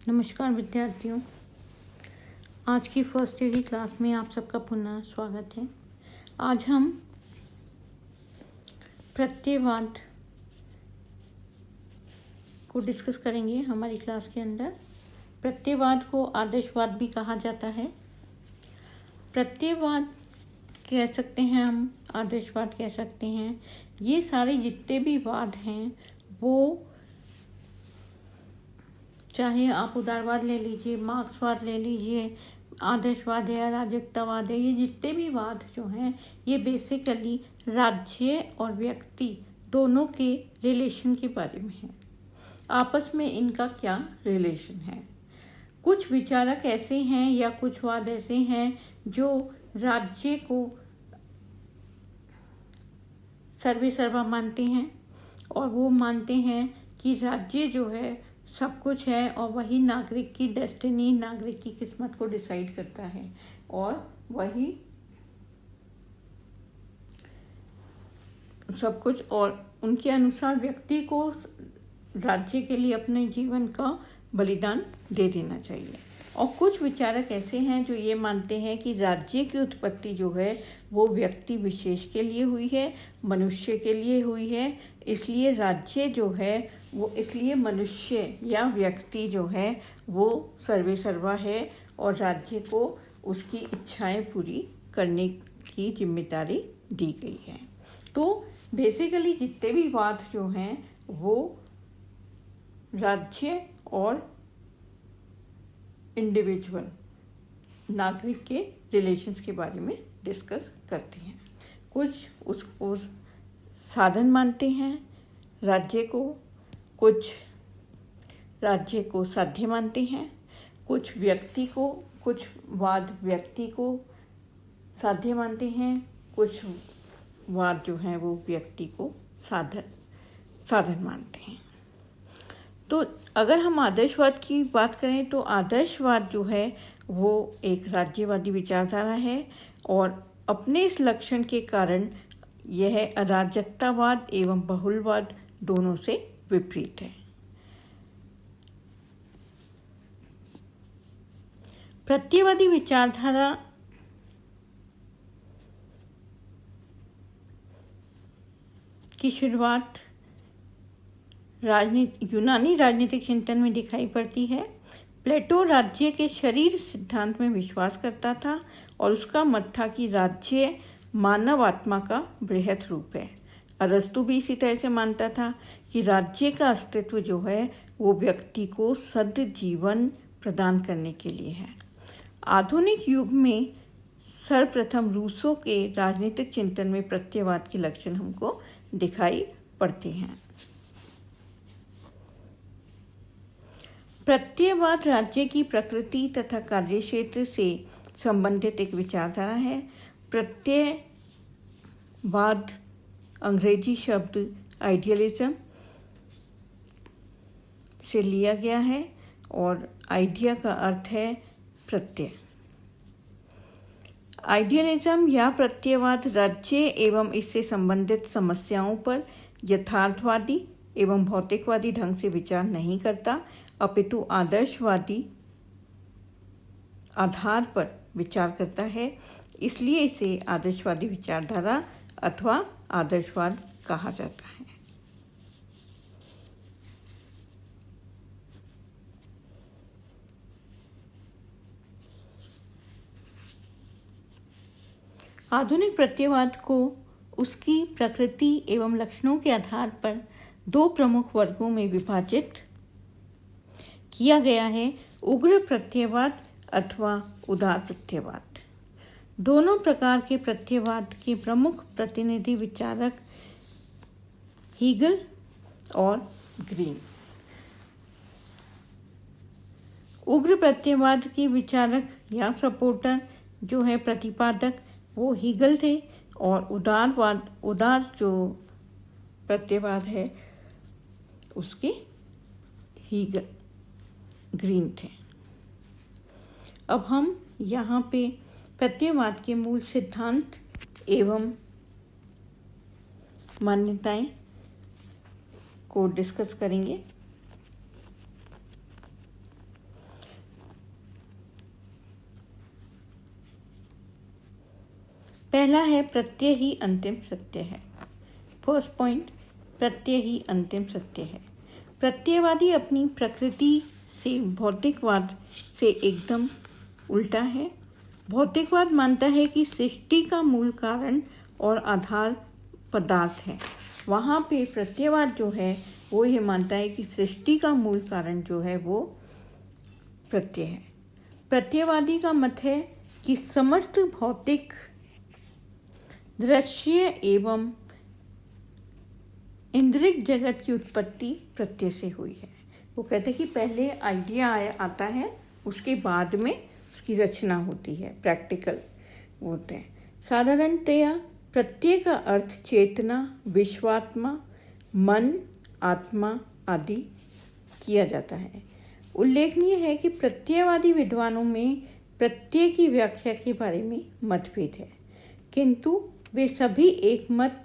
नमस्कार विद्यार्थियों, आज की फर्स्ट ईयर की क्लास में आप सबका पुनः स्वागत है। आज हम प्रत्ययवाद को डिस्कस करेंगे हमारी क्लास के अंदर। प्रत्ययवाद को आदर्शवाद भी कहा जाता है। प्रत्ययवाद कह सकते हैं हम, आदर्शवाद कह सकते हैं। ये सारे जितने भी वाद हैं वो, चाहे आप उदारवाद ले लीजिए, मार्क्सवाद ले लीजिए, आदर्शवाद है, अराजकतावाद है, ये जितने भी वाद जो हैं ये बेसिकली राज्य और व्यक्ति दोनों के रिलेशन के बारे में है। आपस में इनका क्या रिलेशन है। कुछ विचारक ऐसे हैं या कुछ वाद ऐसे हैं जो राज्य को सर्वे सर्वा मानते हैं और वो मानते हैं कि राज्य जो है सब कुछ है और वही नागरिक की डेस्टिनी, नागरिक की किस्मत को डिसाइड करता है और वही सब कुछ, और उनके अनुसार व्यक्ति को राज्य के लिए अपने जीवन का बलिदान दे देना चाहिए। और कुछ विचारक ऐसे हैं जो ये मानते हैं कि राज्य की उत्पत्ति जो है वो व्यक्ति विशेष के लिए हुई है, मनुष्य के लिए हुई है, इसलिए राज्य जो है वो, इसलिए मनुष्य या व्यक्ति जो है वो सर्वे सर्वा है और राज्य को उसकी इच्छाएं पूरी करने की जिम्मेदारी दी गई है। तो बेसिकली जितने भी वाद जो हैं वो राज्य और इंडिविजुअल नागरिक के रिलेशंस के बारे में डिस्कस करते हैं। कुछ उसको साधन मानते हैं राज्य को, कुछ राज्य को साध्य मानते हैं, कुछ व्यक्ति को, कुछ वाद व्यक्ति को साध्य मानते हैं, कुछ वाद जो हैं वो व्यक्ति को साधन मानते हैं। तो अगर हम आदर्शवाद की बात करें तो आदर्शवाद जो है वो एक राज्यवादी विचारधारा है और अपने इस लक्षण के कारण यह अराजकतावाद एवं बहुलवाद दोनों से विपरीत है। प्रत्ययवादी विचारधारा की शुरुआत यूनानी राजनीतिक चिंतन में दिखाई पड़ती है। प्लेटो राज्य के शरीर सिद्धांत में विश्वास करता था और उसका मत था कि राज्य मानव आत्मा का बृहत रूप है। अरस्तु भी इसी तरह से मानता था कि राज्य का अस्तित्व जो है वो व्यक्ति को सद जीवन प्रदान करने के लिए है। आधुनिक युग में सर्वप्रथम रूसो के राजनीतिक चिंतन में प्रत्ययवाद के लक्षण हमको दिखाई पड़ते हैं। प्रत्ययवाद राज्य की प्रकृति तथा कार्यक्षेत्र से संबंधित एक विचारधारा है। प्रत्ययवाद अंग्रेजी शब्द आइडियलिज्म से लिया गया है और आइडिया का अर्थ है प्रत्यय। आइडियलिज्म या प्रत्ययवाद राज्य एवं इससे संबंधित समस्याओं पर यथार्थवादी एवं भौतिकवादी ढंग से विचार नहीं करता, अपितु आदर्शवादी आधार पर विचार करता है। इसलिए इसे आदर्शवादी विचारधारा अथवा आदर्शवाद कहा जाता है। आधुनिक प्रत्ययवाद को उसकी प्रकृति एवं लक्षणों के आधार पर दो प्रमुख वर्गों में विभाजित किया गया है, उग्र प्रत्ययवाद अथवा उदार प्रत्ययवाद। दोनों प्रकार के प्रत्ययवाद के प्रमुख प्रतिनिधि विचारक हीगल और ग्रीन। उग्र प्रत्ययवाद के विचारक या सपोर्टर जो है प्रतिपादक वो हीगल थे और उदार जो प्रत्ययवाद है उसके ग्रीन थे। अब हम यहाँ पे प्रत्ययवाद के मूल सिद्धांत एवं मान्यताएं को डिस्कस करेंगे। पहला है प्रत्यय ही अंतिम सत्य है। फर्स्ट पॉइंट, प्रत्यय ही अंतिम सत्य है। प्रत्ययवादी अपनी प्रकृति से भौतिकवाद से एकदम उल्टा है। भौतिकवाद मानता है कि सृष्टि का मूल कारण और आधार पदार्थ है। वहाँ पे प्रत्ययवाद जो है वो ये मानता है कि सृष्टि का मूल कारण जो है वो प्रत्यय है। प्रत्ययवादी का मत है कि समस्त भौतिक, दृश्य एवं इंद्रिक जगत की उत्पत्ति प्रत्यय से हुई है। वो कहते हैं कि पहले आइडिया आता है, उसके बाद में उसकी रचना होती है, प्रैक्टिकल होते हैं। साधारणतया प्रत्यय का अर्थ चेतना, विश्वात्मा, मन, आत्मा आदि किया जाता है। उल्लेखनीय है कि प्रत्ययवादी विद्वानों में प्रत्यय की व्याख्या के बारे में मतभेद है, किंतु वे सभी एक मत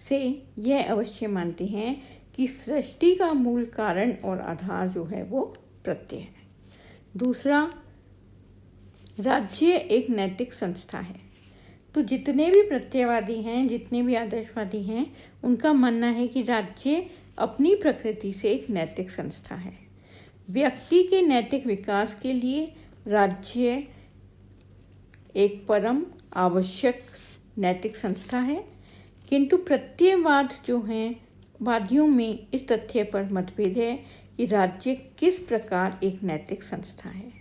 से यह अवश्य मानते हैं कि सृष्टि का मूल कारण और आधार जो है वो प्रत्यय है। दूसरा, राज्य एक नैतिक संस्था है। तो जितने भी प्रत्ययवादी हैं, जितने भी आदर्शवादी हैं, उनका मानना है कि राज्य अपनी प्रकृति से एक नैतिक संस्था है। व्यक्ति के नैतिक विकास के लिए राज्य एक परम आवश्यक नैतिक संस्था है, किंतु प्रत्ययवाद जो हैं वादियों में इस तथ्य पर मतभेद है कि राज्य किस प्रकार एक नैतिक संस्था है।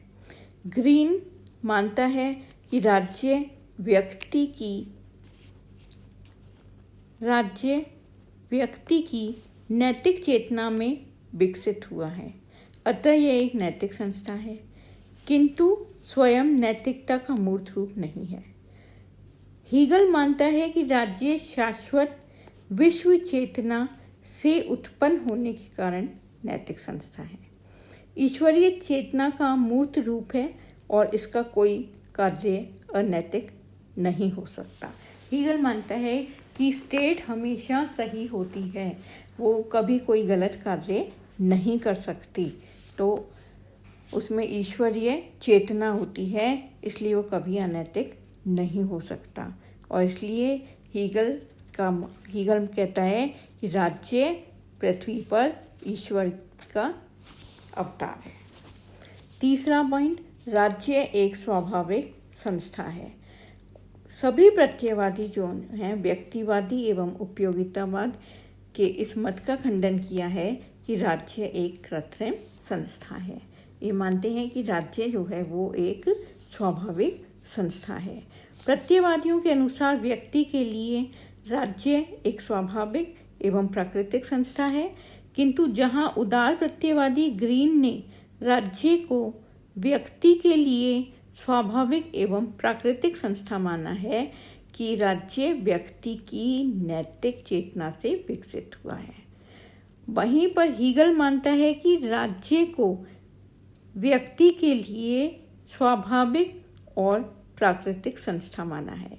ग्रीन मानता है कि राज्य व्यक्ति की नैतिक चेतना में विकसित हुआ है, अतः यह एक नैतिक संस्था है, किंतु स्वयं नैतिकता का मूर्त रूप नहीं है। हीगल मानता है कि राज्य शाश्वत विश्व चेतना से उत्पन्न होने के कारण नैतिक संस्था है। ईश्वरीय चेतना का मूर्त रूप है और इसका कोई कार्य अनैतिक नहीं हो सकता। हीगल मानता है कि स्टेट हमेशा सही होती है, वो कभी कोई गलत कार्य नहीं कर सकती, तो उसमें ईश्वरीय चेतना होती है, इसलिए वो कभी अनैतिक नहीं हो सकता। और इसलिए हीगल कहता है कि राज्य पृथ्वी पर ईश्वर का अवतार है। तीसरा पॉइंट, राज्य एक स्वाभाविक संस्था है। सभी प्रत्ययवादी जो हैं व्यक्तिवादी एवं उपयोगितावाद के इस मत का खंडन किया है कि राज्य एक कृत्रिम संस्था है। ये मानते हैं कि राज्य जो है वो एक स्वाभाविक संस्था है। प्रत्ययवादियों के अनुसार व्यक्ति के लिए राज्य एक स्वाभाविक एवं प्राकृतिक संस्था है, किंतु जहां उदार प्रत्ययवादी ग्रीन ने राज्य को व्यक्ति के लिए स्वाभाविक एवं प्राकृतिक संस्था माना है कि राज्य व्यक्ति की नैतिक चेतना से विकसित हुआ है। वहीं पर हीगल मानता है कि राज्य को व्यक्ति के लिए स्वाभाविक और प्राकृतिक संस्था माना है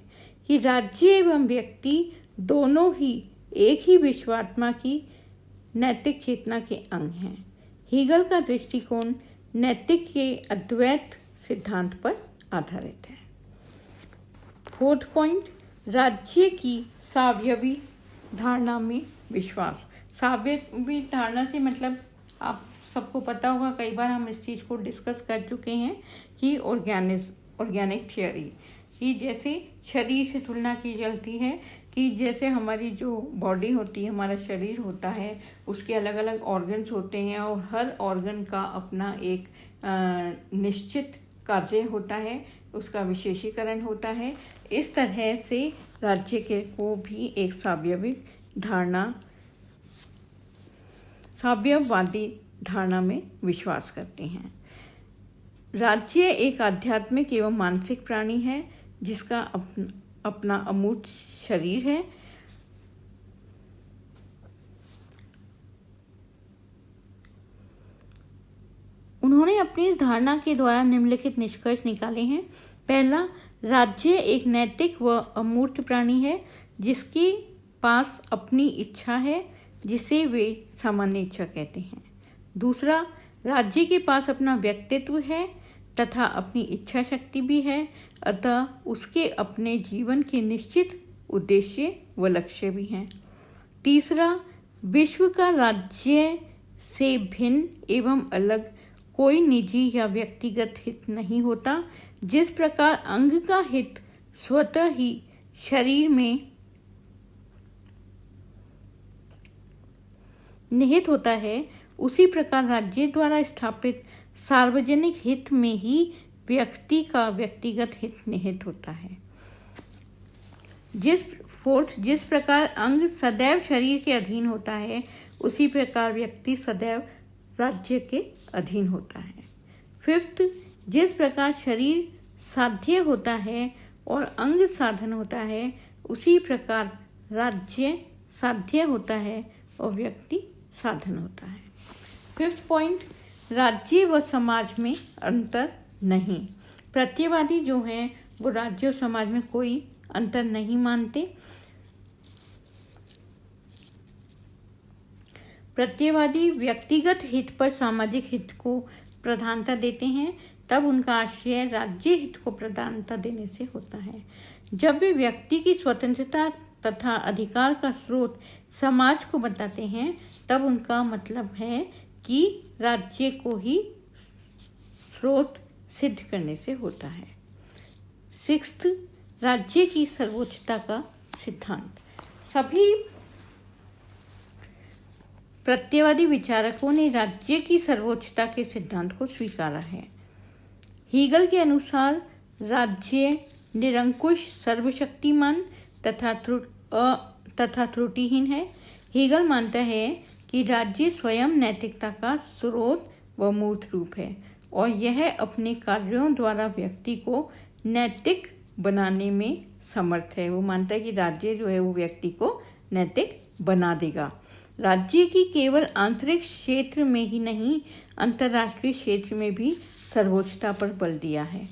कि राज्य एवं व्यक्ति दोनों ही एक ही विश्वात्मा की नैतिक चेतना के अंग हैं। हीगल का दृष्टिकोण नैतिक के अद्वैत सिद्धांत पर आधारित है। फोर्थ पॉइंट, राज्य की सावयवी धारणा में विश्वास। सावयवी धारणा से मतलब आप सबको पता होगा, कई बार हम इस चीज़ को डिस्कस कर चुके हैं कि ऑर्गेनिक थियोरी कि जैसे शरीर से तुलना की जाती है कि जैसे हमारी जो बॉडी होती है, हमारा शरीर होता है, उसके अलग अलग ऑर्गन्स होते हैं और हर ऑर्गन का अपना एक निश्चित कार्य होता है, उसका विशेषीकरण होता है। इस तरह से राज्य के को भी एक साव्यवादी धारणा में विश्वास करते हैं। राज्य एक आध्यात्मिक एवं मानसिक प्राणी है जिसका अपना अमूर्त शरीर है। उन्होंने अपनी इस धारणा के द्वारा निम्नलिखित निष्कर्ष निकाले हैं। पहला, राज्य एक नैतिक व अमूर्त प्राणी है जिसके पास अपनी इच्छा है, जिसे वे सामान्य इच्छा कहते हैं। दूसरा, राज्य के पास अपना व्यक्तित्व है तथा अपनी इच्छा शक्ति भी है, अतः उसके अपने जीवन के निश्चित उद्देश्य व लक्ष्य भी हैं। तीसरा, विश्व का राज्य से भिन्न एवं अलग कोई निजी या व्यक्तिगत हित नहीं होता। जिस प्रकार अंग का हित स्वतः ही शरीर में निहित होता है, उसी प्रकार राज्य द्वारा स्थापित सार्वजनिक हित में ही व्यक्ति का व्यक्तिगत हित निहित होता है। जिस प्रकार अंग सदैव शरीर के अधीन होता है, उसी प्रकार व्यक्ति सदैव राज्य के अधीन होता है। फिफ्थ, जिस प्रकार शरीर साध्य होता है और अंग साधन होता है, उसी प्रकार राज्य साध्य होता है और व्यक्ति साधन होता है। फिफ्थ पॉइंट, राज्य व समाज में अंतर नहीं। प्रत्ययवादी जो हैं वो राज्य और समाज में कोई अंतर नहीं मानते। प्रत्ययवादी व्यक्तिगत हित पर सामाजिक हित को प्रधानता देते हैं, तब उनका आशय राज्य हित को प्रधानता देने से होता है। जब वे व्यक्ति की स्वतंत्रता तथा अधिकार का स्रोत समाज को बताते हैं, तब उनका मतलब है कि राज्य को ही स्रोत सिद्ध करने से होता है। सिक्स्थ, राज्य की सर्वोच्चता का सिद्धांत। सभी प्रत्ययवादी विचारकों ने राज्य की सर्वोच्चता के सिद्धांत को स्वीकारा है। हीगल के अनुसार राज्य निरंकुश, सर्वशक्तिमान तथा त्रुटिहीन है। हीगल मानता है कि राज्य स्वयं नैतिकता का स्रोत व मूर्त रूप है और यह अपने कार्यों द्वारा व्यक्ति को नैतिक बनाने में समर्थ है। वो मानता है कि राज्य जो है वो व्यक्ति को नैतिक बना देगा। राज्य की केवल आंतरिक क्षेत्र में ही नहीं, अंतर्राष्ट्रीय क्षेत्र में भी सर्वोच्चता पर बल दिया है।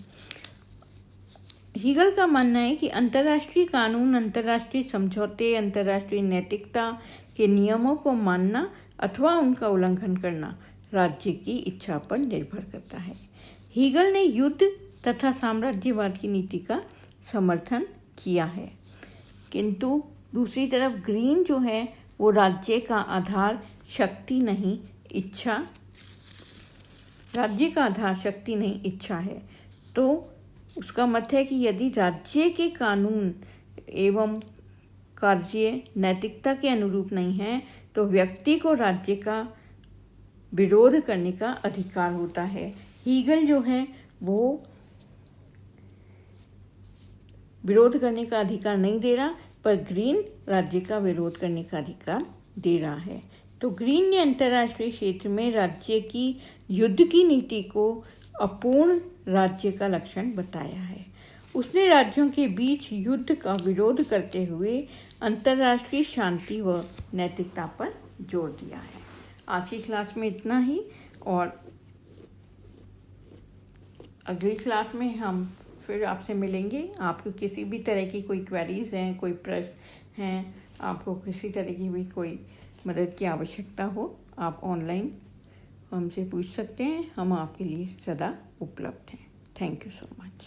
हीगल का मानना है कि अंतर्राष्ट्रीय कानून, अंतर्राष्ट्रीय समझौते, अंतर्राष्ट्रीय नैतिकता के नियमों को मानना अथवा उनका उल्लंघन करना राज्य की इच्छा पर निर्भर करता है। हीगल ने युद्ध तथा साम्राज्यवाद की नीति का समर्थन किया है, किंतु दूसरी तरफ ग्रीन जो है वो राज्य का आधार शक्ति नहीं इच्छा, राज्य का आधार शक्ति नहीं इच्छा है। तो उसका मत है कि यदि राज्य के कानून एवं कार्य नैतिकता के अनुरूप नहीं है, तो व्यक्ति को राज्य का विरोध करने का अधिकार होता है। हीगल जो है वो विरोध करने का अधिकार नहीं दे रहा, पर ग्रीन राज्य का विरोध करने का अधिकार दे रहा है। तो ग्रीन ने अंतर्राष्ट्रीय क्षेत्र में राज्य की युद्ध की नीति को अपूर्ण राज्य का लक्षण बताया है। उसने राज्यों के बीच युद्ध का विरोध करते हुए अंतर्राष्ट्रीय शांति व नैतिकता पर जोर दिया है। आज की क्लास में इतना ही, और अगली क्लास में हम फिर आपसे मिलेंगे। आपको किसी भी तरह की कोई क्वेरीज हैं, कोई प्रश्न हैं, आपको किसी तरह की भी कोई मदद की आवश्यकता हो, आप ऑनलाइन हमसे पूछ सकते हैं। हम आपके लिए सदा उपलब्ध हैं। Thank you so much.